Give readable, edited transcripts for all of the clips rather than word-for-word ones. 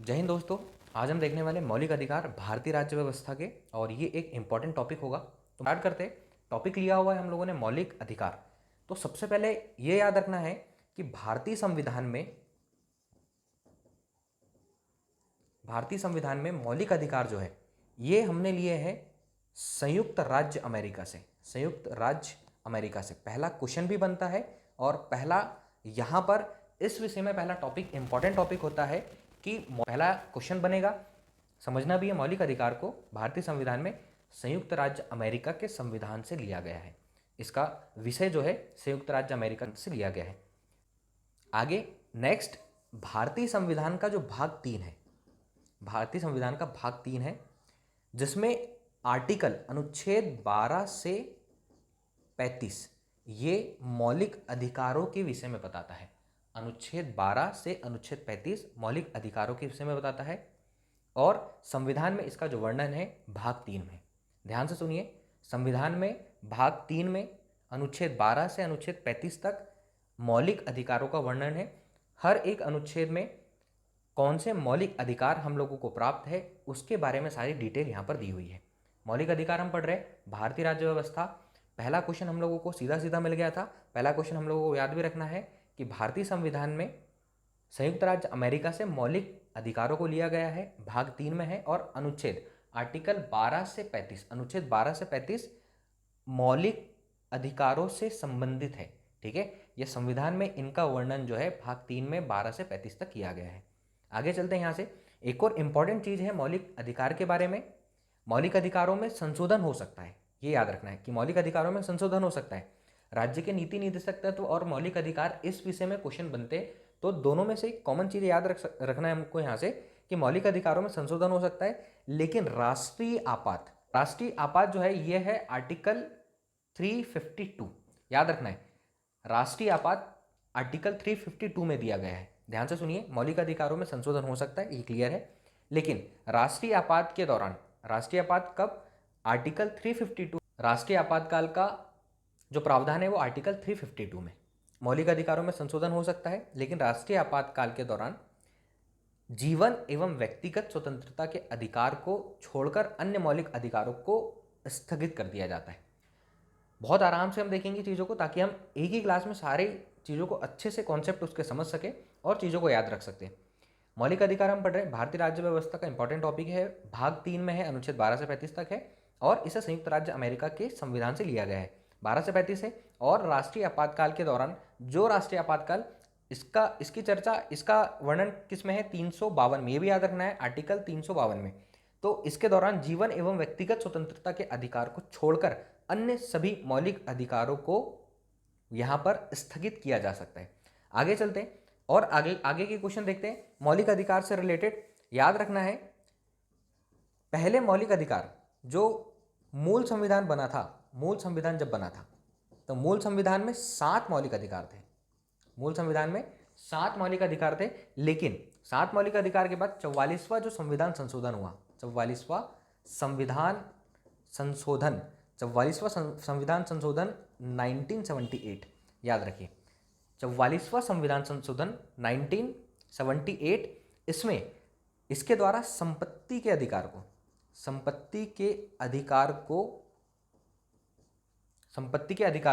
जय हिंद दोस्तों। आज हम देखने वाले मौलिक अधिकार भारतीय राज्य व्यवस्था के, और ये एक इंपॉर्टेंट टॉपिक होगा। तो स्टार्ट करते हैं। टॉपिक लिया हुआ है हम लोगों ने मौलिक अधिकार। तो सबसे पहले ये याद रखना है कि भारतीय संविधान में मौलिक अधिकार जो है ये हमने लिए हैं संयुक्त राज्य अमेरिका से। संयुक्त राज्य अमेरिका से पहला क्वेश्चन भी बनता है, और पहला यहाँ पर इस विषय में पहला टॉपिक इंपॉर्टेंट टॉपिक होता है कि पहला क्वेश्चन बनेगा, समझना भी है मौलिक अधिकार को भारतीय संविधान में संयुक्त राज्य अमेरिका के संविधान से लिया गया है। इसका विषय जो है संयुक्त राज्य अमेरिका से लिया गया है। आगे नेक्स्ट, भारतीय संविधान का जो भाग 3 है, भारतीय संविधान का भाग 3 है जिसमें आर्टिकल अनुच्छेद 12 से 35 ये मौलिक अधिकारों के विषय में बताता है। अनुच्छेद 12 से अनुच्छेद 35 मौलिक अधिकारों के विषय में बताता है, और संविधान में इसका जो वर्णन है भाग 3 में। ध्यान से सुनिए, संविधान में भाग 3 में अनुच्छेद 12 से अनुच्छेद 35 तक मौलिक अधिकारों का वर्णन है। हर एक अनुच्छेद में कौन से मौलिक अधिकार हम लोगों को प्राप्त है उसके बारे में सारी डिटेल यहाँ पर दी हुई है। मौलिक अधिकार हम पढ़ रहे हैं भारतीय राज्य व्यवस्था। पहला क्वेश्चन हम लोगों को सीधा सीधा मिल गया था। पहला क्वेश्चन हम लोगों को याद भी रखना है कि भारतीय संविधान में संयुक्त राज्य अमेरिका से मौलिक अधिकारों को लिया गया है, भाग 3 में है, और अनुच्छेद आर्टिकल 12 से 35, अनुच्छेद 12 से 35 मौलिक अधिकारों से संबंधित है। ठीक है, यह संविधान में इनका वर्णन जो है भाग 3 में 12 से 35 तक किया गया है। आगे चलते हैं यहाँ से। एक और इंपॉर्टेंट चीज़ है मौलिक अधिकार के बारे में, मौलिक अधिकारों में संशोधन हो सकता है। ये याद रखना है कि मौलिक अधिकारों में संशोधन हो सकता है। राज्य के नीति निर्देशक तत्व और मौलिक अधिकार इस विषय में क्वेश्चन बनते, तो दोनों में से एक कॉमन चीज़ याद रखना है हमको यहाँ से कि मौलिक अधिकारों में संशोधन हो सकता है, लेकिन राष्ट्रीय आपात जो है ये है आर्टिकल 352। याद रखना है, राष्ट्रीय आपात आर्टिकल 352 में दिया गया है। ध्यान से सुनिए, मौलिक अधिकारों में संशोधन हो सकता है, ये क्लियर है, लेकिन राष्ट्रीय आपात के दौरान, राष्ट्रीय आपात कब, आर्टिकल 352, राष्ट्रीय आपातकाल का जो प्रावधान है वो आर्टिकल 352 में। मौलिक अधिकारों में संशोधन हो सकता है, लेकिन राष्ट्रीय आपातकाल के दौरान जीवन एवं व्यक्तिगत स्वतंत्रता के अधिकार को छोड़कर अन्य मौलिक अधिकारों को स्थगित कर दिया जाता है। बहुत आराम से हम देखेंगे चीज़ों को, ताकि हम एक ही क्लास में सारे चीज़ों को अच्छे से कॉन्सेप्ट उसके समझ सके और चीज़ों को याद रख सकते हैं। मौलिक अधिकार हम पढ़ रहे हैं भारतीय राज्य व्यवस्था का इंपॉर्टेंट टॉपिक है, भाग 3 में है, अनुच्छेद 12 से 35 तक है, और इसे संयुक्त राज्य अमेरिका के संविधान से लिया गया है। 12 से 35 है, और राष्ट्रीय आपातकाल के दौरान जो राष्ट्रीय आपातकाल, इसकी चर्चा, इसका वर्णन किस में है, 352 में। ये भी याद रखना है, आर्टिकल 352 में। तो इसके दौरान जीवन एवं व्यक्तिगत स्वतंत्रता के अधिकार को छोड़कर अन्य सभी मौलिक अधिकारों को यहां पर स्थगित किया जा सकता है। आगे चलते हैं और आगे के क्वेश्चन देखते हैं। मौलिक अधिकार से रिलेटेड याद रखना है, पहले मौलिक अधिकार जो मूल संविधान बना था, मूल संविधान जब बना था तो मूल संविधान में 7 मौलिक अधिकार थे। मूल संविधान में 7 मौलिक अधिकार थे, लेकिन 7 मौलिक अधिकार के बाद 44वां जो संविधान संशोधन हुआ, 44वां संविधान संशोधन 1978, याद रखिए 44वां संविधान संशोधन 1978, इसमें इसके द्वारा संपत्ति के अधिकार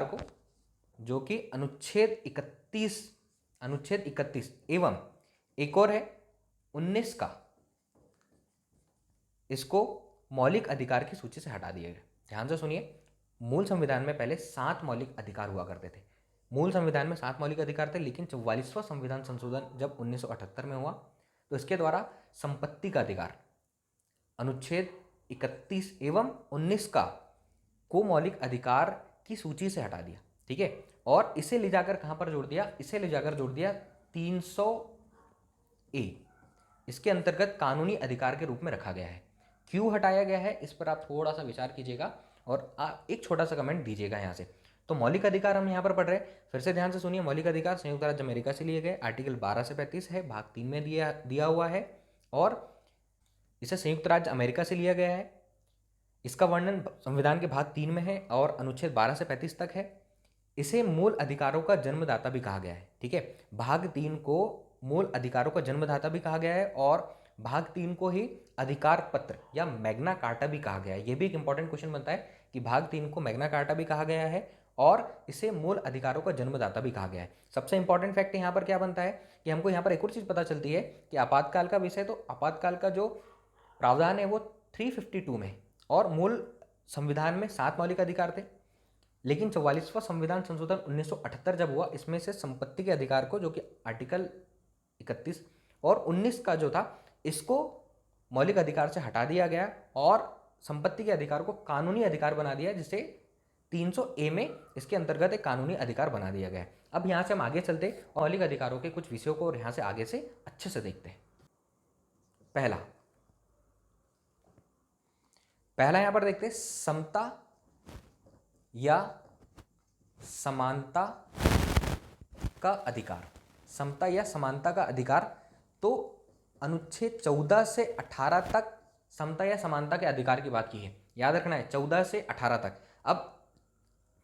को जो कि अनुच्छेद 31 एवं एक और है 19 का, इसको मौलिक अधिकार की सूची से हटा दिया गया। ध्यान से सुनिए, मूल संविधान में पहले 7 मौलिक अधिकार हुआ करते थे। मूल संविधान में 7 मौलिक अधिकार थे, लेकिन 44वां संविधान संशोधन जब 1978 में हुआ तो इसके द्वारा संपत्ति का अधिकार अनुच्छेद 31 एवं 19 का को मौलिक अधिकार की सूची से हटा दिया। ठीक है, और इसे ले जाकर कहां पर जोड़ दिया, इसे ले जाकर जोड़ दिया 300A, इसके अंतर्गत कानूनी अधिकार के रूप में रखा गया है। क्यों हटाया गया है इस पर आप थोड़ा सा विचार कीजिएगा और एक छोटा सा कमेंट दीजिएगा यहाँ से। तो मौलिक अधिकार हम यहाँ पर पढ़ रहे हैं, फिर से ध्यान से सुनिए। मौलिक अधिकार संयुक्त राज्य अमेरिका से लिए गए, आर्टिकल 12 से 35 है, भाग 3 में दिया हुआ है, और इसे संयुक्त राज्य अमेरिका से लिया गया है। इसका वर्णन संविधान के भाग 3 में है और अनुच्छेद 12 से 35 तक है। इसे मूल अधिकारों का जन्मदाता भी कहा गया है। ठीक है, भाग 3 को मूल अधिकारों का जन्मदाता भी कहा गया है, और भाग 3 को ही अधिकार पत्र या मैग्ना कार्टा भी कहा गया है। ये भी एक इंपॉर्टेंट क्वेश्चन बनता है कि भाग 3 को मैग्ना कार्टा भी कहा गया है और इसे मूल अधिकारों का जन्मदाता भी कहा गया है। सबसे इंपॉर्टेंट फैक्ट यहाँ पर क्या बनता है कि हमको यहाँ पर एक और चीज़ पता चलती है कि आपातकाल का विषय, तो आपातकाल का जो प्रावधान है वो 352 में और मूल संविधान में 7 मौलिक अधिकार थे, लेकिन 44वां संविधान संशोधन 1978 जब हुआ, इसमें से संपत्ति के अधिकार को, जो कि आर्टिकल 31 और 19 का जो था, इसको मौलिक अधिकार से हटा दिया गया और संपत्ति के अधिकार को कानूनी अधिकार बना दिया, जिसे 300A में इसके अंतर्गत एक कानूनी अधिकार बना दिया गया है। अब यहाँ से हम आगे चलते और मौलिक अधिकारों के कुछ विषयों को और यहाँ से आगे से अच्छे से देखते हैं। पहला यहाँ पर देखते हैं समता या समानता का अधिकार। समता या समानता का अधिकार, तो अनुच्छेद 14 से 18 तक समता या समानता के अधिकार की बात की है। याद रखना है 14 से 18 तक। अब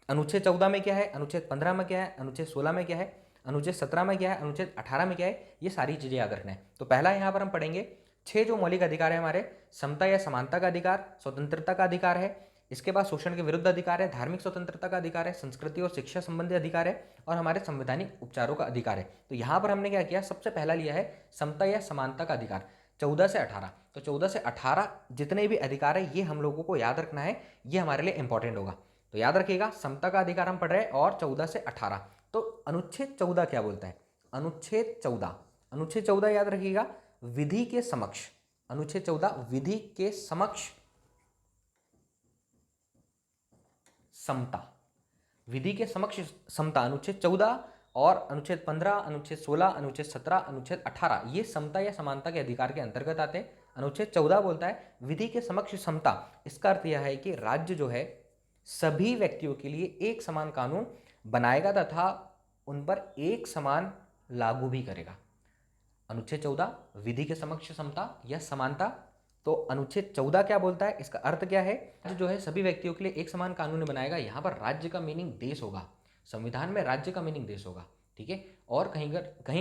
अनुच्छेद 14 में क्या है, अनुच्छेद 15 में क्या है, अनुच्छेद 16 में क्या है, अनुच्छेद 17 में क्या है, अनुच्छेद 18 में क्या है, ये सारी चीज़ें याद रखना है। तो पहला यहाँ पर हम पढ़ेंगे 6 जो मौलिक अधिकार है हमारे, समता या समानता का अधिकार, स्वतंत्रता का अधिकार है, इसके बाद शोषण के विरुद्ध अधिकार है, धार्मिक स्वतंत्रता का अधिकार है, संस्कृति और शिक्षा संबंधी अधिकार है और हमारे संवैधानिक उपचारों का अधिकार है। तो यहाँ पर हमने क्या किया, सबसे पहला लिया है समता या समानता का अधिकार 14 से 18। तो 14 से 18 जितने भी अधिकार है ये हम लोगों को याद रखना है, ये हमारे लिए इंपॉर्टेंट होगा। तो याद रखिएगा समता का अधिकार हम पढ़ रहे हैं और 14 से 18। तो अनुच्छेद 14 क्या बोलता है, अनुच्छेद 14 याद रखिएगा, विधि के समक्ष, अनुच्छेद 14 विधि के समक्ष समता, विधि के समक्ष समता, अनुच्छेद 14 और अनुच्छेद 15, अनुच्छेद 16, अनुच्छेद 17, अनुच्छेद 18 ये समता या समानता के अधिकार के अंतर्गत आते हैं। अनुच्छेद 14 बोलता है विधि के समक्ष समता, इसका अर्थ यह है कि राज्य जो है सभी व्यक्तियों के लिए एक समान कानून बनाएगा तथा उन पर एक समान लागू भी करेगा। अनुच्छेद 14 विधि के समक्ष समता या समानता। तो अनुच्छेद 14 क्या बोलता है, इसका अर्थ क्या है, जो है सभी व्यक्तियों के लिए एक समान कानून बनाएगा। यहाँ पर राज्य का मीनिंग देश होगा, संविधान में राज्य का मीनिंग देश होगा, ठीक है। और कहीं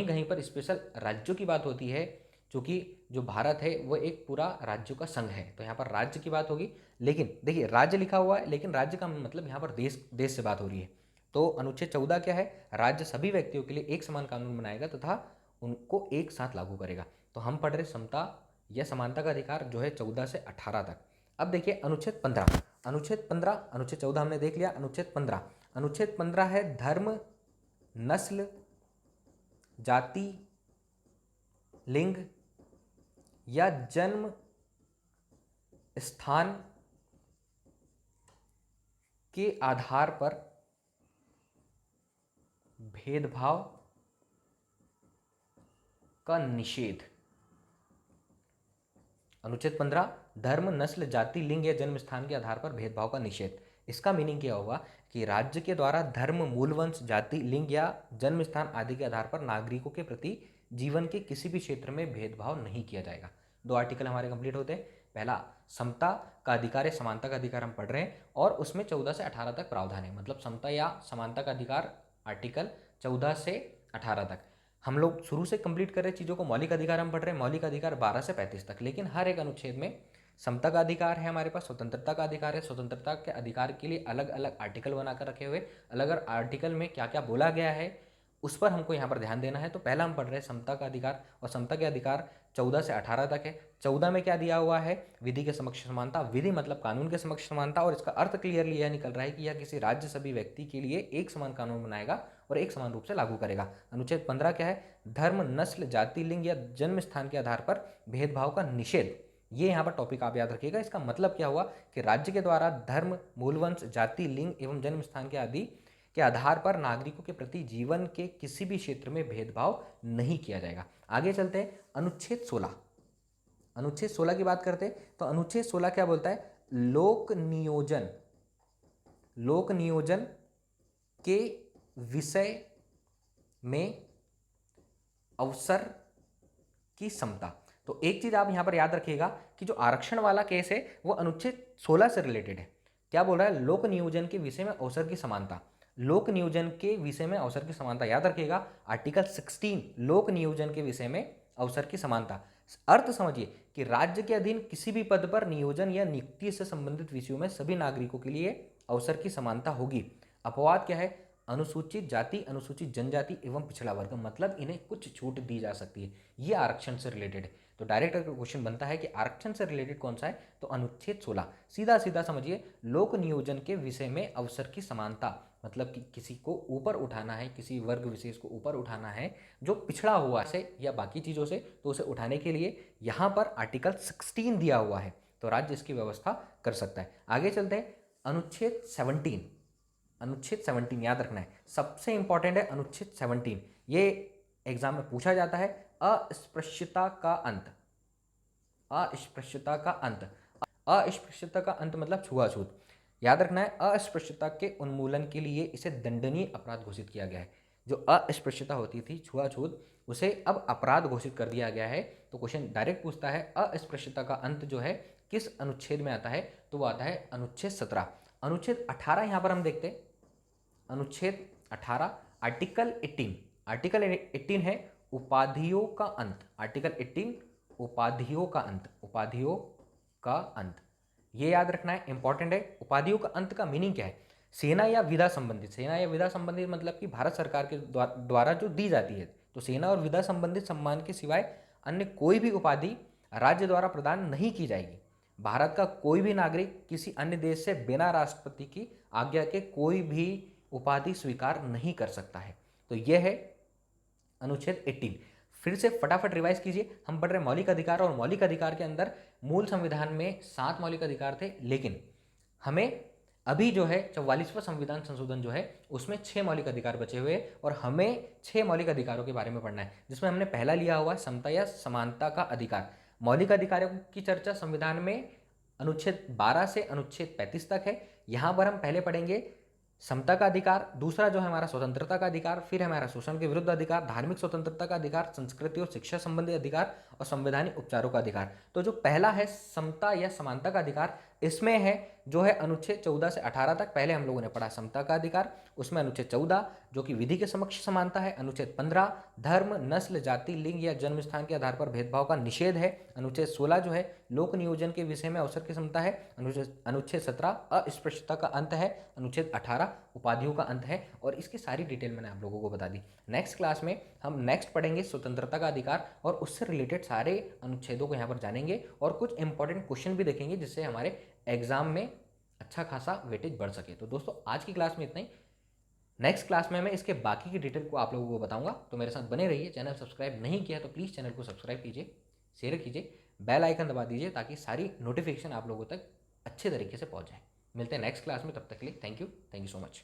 कहीं पर स्पेशल राज्यों की बात होती है, क्योंकि जो भारत है वो एक पूरा राज्यों का संघ है, तो यहाँ पर राज्य की बात होगी। लेकिन देखिए राज्य लिखा हुआ है, लेकिन राज्य का मतलब यहाँ पर देश से बात हो रही है। तो अनुच्छेद 14 क्या है, राज्य सभी व्यक्तियों के लिए एक समान कानून बनाएगा तथा उनको एक साथ लागू करेगा। तो हम पढ़ रहे समता या समानता का अधिकार जो है 14 से 18 तक। अब देखिए अनुच्छेद 15, अनुच्छेद 14 हमने देख लिया। अनुच्छेद 15 है धर्म, नस्ल, जाति, लिंग या जन्म स्थान के आधार पर भेदभाव का निषेध। अनुच्छेद 15 धर्म, नस्ल, जाति, लिंग या जन्म स्थान के आधार पर भेदभाव का निषेध। इसका मीनिंग क्या होगा कि राज्य के द्वारा धर्म, मूलवंश, जाति, लिंग या जन्म स्थान आदि के आधार पर नागरिकों के प्रति जीवन के किसी भी क्षेत्र में भेदभाव नहीं किया जाएगा। 2 आर्टिकल हमारे कंप्लीट होते हैं। पहला समता का अधिकार है, समानता का अधिकार हम पढ़ रहे हैं और उसमें 14 से 18 तक प्रावधान है, मतलब समता या समानता का अधिकार आर्टिकल 14 से 18 तक। हम लोग शुरू से कंप्लीट कर रहे चीज़ों को। मौलिक अधिकार हम पढ़ रहे हैं, मौलिक अधिकार 12 से 35 तक, लेकिन हर एक अनुच्छेद में समता का अधिकार है हमारे पास, स्वतंत्रता का अधिकार है, स्वतंत्रता के अधिकार के लिए अलग अलग आर्टिकल बनाकर रखे हुए, अलग अलग आर्टिकल में क्या क्या बोला गया है उस पर हमको यहाँ पर ध्यान देना है। तो पहला हम पढ़ रहे हैं समता का अधिकार, और समता के अधिकार 14 से 18 तक है। 14 में क्या दिया हुआ है, विधि के समक्ष समानता, विधि मतलब कानून के समक्ष समानता, और इसका अर्थ क्लियरली यह निकल रहा है कि यह किसी राज्य सभी व्यक्ति के लिए एक समान कानून बनाएगा और एक समान रूप से लागू करेगा। अनुच्छेद 15 क्या है, धर्म, नस्ल, जाति, लिंग या जन्म स्थान के आधार पर भेदभाव का निषेध। ये यहाँ पर टॉपिक आप याद रखिएगा। इसका मतलब क्या हुआ कि राज्य के द्वारा धर्म, मूलवंश, जाति, लिंग एवं जन्म स्थान के आदि के आधार पर नागरिकों के प्रति जीवन के किसी भी क्षेत्र में भेदभाव नहीं किया जाएगा। आगे चलते हैं अनुच्छेद 16। अनुच्छेद 16 की बात करते हैं तो अनुच्छेद 16 क्या बोलता है, लोक नियोजन के विषय में अवसर की समता। तो एक चीज आप यहां पर याद रखिएगा कि जो आरक्षण वाला केस है वो अनुच्छेद 16 से रिलेटेड है। क्या बोल रहा है, लोक नियोजन के विषय में अवसर की समानता। लोक नियोजन के विषय में अवसर की समानता याद रखिएगा, आर्टिकल 16 लोक नियोजन के विषय में अवसर की समानता। अर्थ समझिए कि राज्य के अधीन किसी भी पद पर नियोजन या नियुक्ति से संबंधित विषयों में सभी नागरिकों के लिए अवसर की समानता होगी। अपवाद क्या है? अनुसूचित जाति, अनुसूचित जनजाति एवं पिछड़ा वर्ग, मतलब इन्हें कुछ छूट दी जा सकती है। ये आरक्षण से रिलेटेड है। तो डायरेक्ट अगर क्वेश्चन बनता है कि आरक्षण से रिलेटेड कौन सा है, तो अनुच्छेद 16। सीधा सीधा समझिए, लोक नियोजन के विषय में अवसर की समानता, मतलब कि किसी को ऊपर उठाना है, किसी वर्ग विशेष को ऊपर उठाना है जो पिछड़ा हुआ से या बाकी चीज़ों से, तो उसे उठाने के लिए यहाँ पर आर्टिकल 16 दिया हुआ है, तो राज्य इसकी व्यवस्था कर सकता है। आगे चलते हैं, अनुच्छेद 17। अनुच्छेद 17 याद रखना है, सबसे इंपॉर्टेंट है अनुच्छेद 17। ये एग्जाम में पूछा जाता है। अस्पृश्यता का अंत, अस्पृश्यता का अंत, अस्पृश्यता का अंत मतलब छुआछूत। याद रखना है, अस्पृश्यता के उन्मूलन के लिए इसे दंडनीय अपराध घोषित किया गया है। जो अस्पृश्यता होती थी, छुआछूत, उसे अब अपराध घोषित कर दिया गया है। तो क्वेश्चन डायरेक्ट पूछता है अस्पृश्यता का अंत जो है किस अनुच्छेद में आता है, तो वो आता है अनुच्छेद 17। अनुच्छेद 18 यहाँ पर हम देखते हैं, अनुच्छेद 18 आर्टिकल 18। आर्टिकल 18 है उपाधियों का अंत। आर्टिकल 18 उपाधियों का अंत, उपाधियों का अंत, ये याद रखना है, इंपॉर्टेंट है। उपाधियों का अंत का मीनिंग क्या है? सेना या विधा संबंधित, सेना या विधा संबंधित मतलब कि भारत सरकार के द्वारा जो दी जाती है, तो सेना और विधा संबंधित सम्मान के सिवाय अन्य कोई भी उपाधि राज्य द्वारा प्रदान नहीं की जाएगी। भारत का कोई भी नागरिक किसी अन्य देश से बिना राष्ट्रपति की आज्ञा के कोई भी उपाधि स्वीकार नहीं कर सकता है। तो यह है अनुच्छेद 18। फिर से फटाफट रिवाइज कीजिए, हम पढ़ रहे मौलिक अधिकार, और मौलिक अधिकार के अंदर मूल संविधान में 7 मौलिक अधिकार थे, लेकिन हमें अभी जो है 44वां संविधान संशोधन जो है उसमें 6 मौलिक अधिकार बचे हुए, और हमें 6 मौलिक अधिकारों के बारे में पढ़ना है, जिसमें हमने पहला लिया हुआ है समता या समानता का अधिकार। मौलिक अधिकारों की चर्चा संविधान में अनुच्छेद 12 से अनुच्छेद 35 तक है। यहाँ पर हम पहले पढ़ेंगे समता का अधिकार, दूसरा जो है हमारा स्वतंत्रता का अधिकार, फिर हमारा शोषण के विरुद्ध अधिकार, धार्मिक स्वतंत्रता का अधिकार, संस्कृति और शिक्षा संबंधी अधिकार, और संवैधानिक उपचारों का अधिकार। तो जो पहला है समता या समानता का अधिकार, इसमें है जो है अनुच्छेद 14 से 18 तक। पहले हम लोगों ने पढ़ा समता का अधिकार, उसमें अनुच्छेद 14 जो कि विधि के समक्ष समानता है, अनुच्छेद 15 धर्म, नस्ल, जाति, लिंग या जन्म स्थान के आधार पर भेदभाव का निषेध है, अनुच्छेद 16 जो है लोक नियोजन के विषय में अवसर की समता है, अनुच्छेद 17 अस्पृश्यता का अंत है, अनुच्छेद 18 उपाधियों का अंत है, और इसकी सारी डिटेल मैंने आप लोगों को बता दी। नेक्स्ट क्लास में हम नेक्स्ट पढ़ेंगे स्वतंत्रता का अधिकार, और उससे रिलेटेड सारे अनुच्छेदों को यहाँ पर जानेंगे, और कुछ इंपॉर्टेंट क्वेश्चन भी देखेंगे जिससे हमारे एग्जाम में अच्छा खासा वेटेज बढ़ सके। तो दोस्तों आज की क्लास में इतना ही। नेक्स्ट क्लास में मैं इसके बाकी की डिटेल को आप लोगों को बताऊंगा, तो मेरे साथ बने रहिए। चैनल सब्सक्राइब नहीं किया तो प्लीज़ चैनल को सब्सक्राइब कीजिए, शेयर कीजिए, बेल आइकन दबा दीजिए, ताकि सारी नोटिफिकेशन आप लोगों तक अच्छे तरीके से पहुंच जाए। मिलते हैं नेक्स्ट क्लास में, तब तक के लिए थैंक यू सो मच।